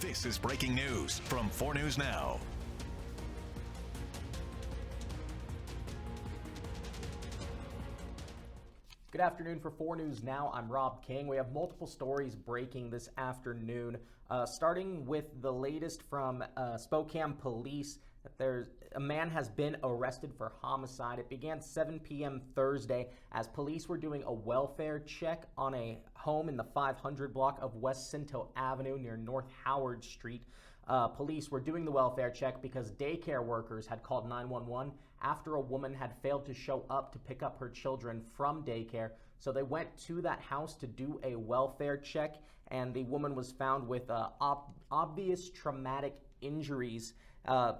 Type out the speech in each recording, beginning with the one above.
This is breaking news from 4 News Now. Good afternoon for 4 News Now. I'm Rob King. We have multiple stories breaking this afternoon, starting with the latest from Spokane police. A man has been arrested for homicide. It began 7 p.m. Thursday as police were doing a welfare check on a home in the 500 block of West Cinto Avenue near North Howard Street. Police were doing the welfare check because daycare workers had called 911 after a woman had failed to show up to pick up her children from daycare. So they went to that house to do a welfare check, and the woman was found with obvious traumatic injuries.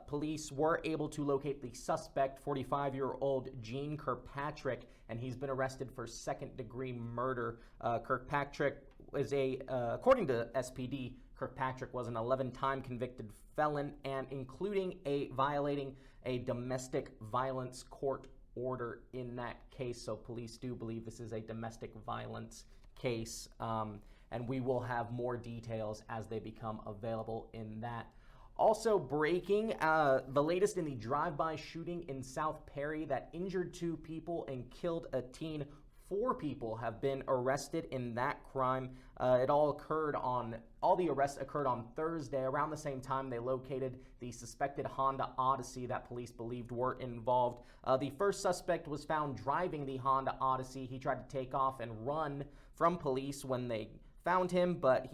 Police were able to locate the suspect, 45-year-old Gene Kirkpatrick, and he's been arrested for second-degree murder. Kirkpatrick is according to SPD, Kirkpatrick was an 11-time convicted felon, and including violating a domestic violence court order in that case. So police do believe this is a domestic violence case, and we will have more details as they become available in that. Also breaking, the latest in the drive-by shooting in South Perry that injured 2 people and killed a teen. 4 people have been arrested in that crime. All the arrests occurred on Thursday. Around the same time, they located the suspected Honda Odyssey that police believed were involved. The first suspect was found driving the Honda Odyssey. He tried to take off and run from police when they found him, but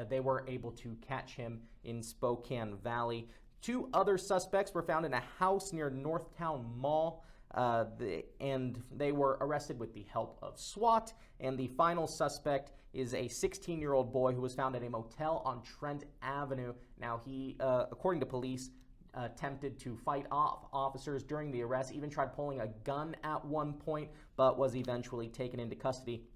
they were able to catch him in Spokane Valley. 2 other suspects were found in a house near Northtown Mall, and they were arrested with the help of SWAT. And the final suspect is a 16-year-old boy who was found at a motel on Trent Avenue. Now, he, according to police, attempted to fight off officers during the arrest, even tried pulling a gun at one point, but was eventually taken into custody.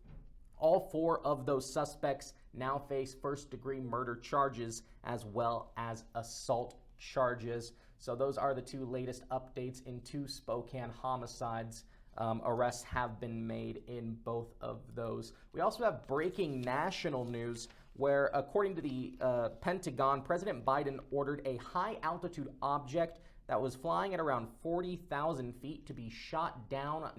All 4 of those suspects now face first-degree murder charges as well as assault charges. So those are the 2 latest updates in 2 Spokane homicides. Arrests have been made in both of those. We also have breaking national news where, according to the Pentagon, President Biden ordered a high-altitude object that was flying at around 40,000 feet to be shot down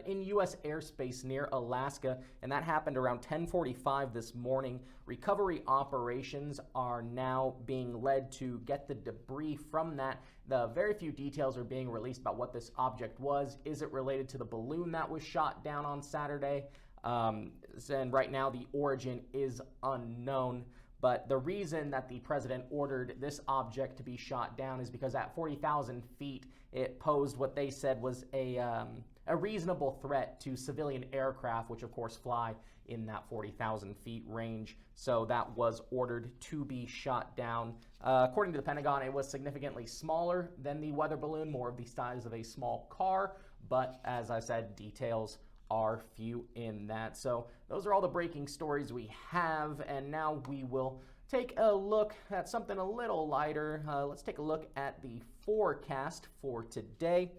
in U.S. airspace near Alaska, and that happened around 10:45 this morning. Recovery operations are now being led to get the debris from that. The very few details are being released about what this object was. Is it related to the balloon that was shot down on Saturday? And right now the origin is unknown. But the reason that the president ordered this object to be shot down is because at 40,000 feet, it posed what they said was a reasonable threat to civilian aircraft, which of course fly in that 40,000 feet range. So that was ordered to be shot down. According to the Pentagon, it was significantly smaller than the weather balloon, more of the size of a small car. But as I said, details are few in that. So those are all the breaking stories we have, and now we will take a look at something a little lighter. Let's take a look at the forecast for today.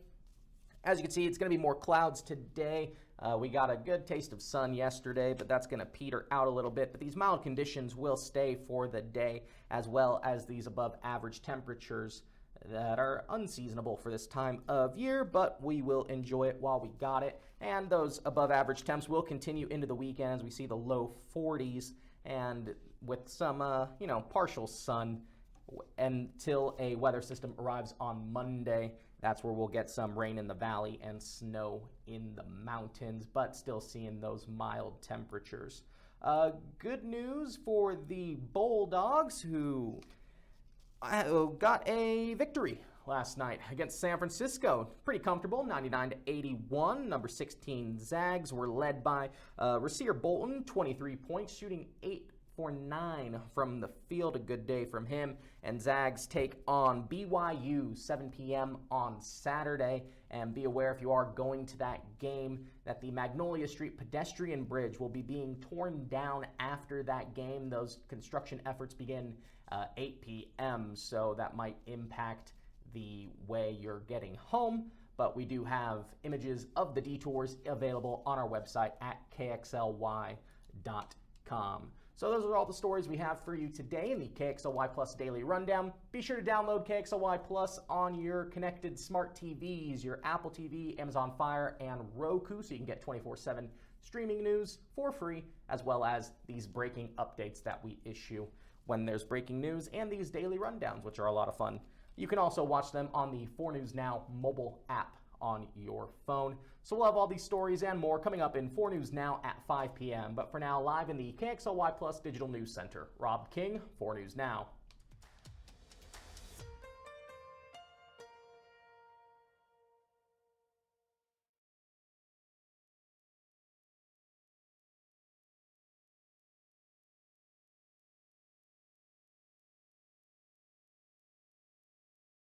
As you can see, it's going to be more clouds today. We got a good taste of sun yesterday, but that's going to peter out a little bit. But these mild conditions will stay for the day, as well as these above average temperatures that are unseasonable for this time of year, but we will enjoy it while we got it. And those above average temps will continue into the weekend as we see the low 40s and with some, partial sun until a weather system arrives on Monday. That's where we'll get some rain in the valley and snow in the mountains, but still seeing those mild temperatures. Good news for the Bulldogs, who got a victory last night against San Francisco. Pretty comfortable, 99-81. Number 16 Zags were led by Rasir Bolton, 23 points, shooting 8 for 9 from the field. A good day from him. And Zags take on BYU 7 p.m. on Saturday. And be aware, if you are going to that game, that the Magnolia Street pedestrian bridge will be being torn down after that game. Those construction efforts begin 8 p.m., so that might impact the way you're getting home. But we do have images of the detours available on our website at KXLY.com. So those are all the stories we have for you today in the KXLY Plus Daily Rundown. Be sure to download KXLY Plus on your connected smart TVs, your Apple TV, Amazon Fire, and Roku, so you can get 24/7 streaming news for free, as well as these breaking updates that we issue when there's breaking news, and these daily rundowns, which are a lot of fun. You can also watch them on the 4 News Now mobile app on your phone. So we'll have all these stories and more coming up in 4 News Now at 5 p.m. But for now, live in the KXLY Plus Digital News Center, Rob King, 4 News Now.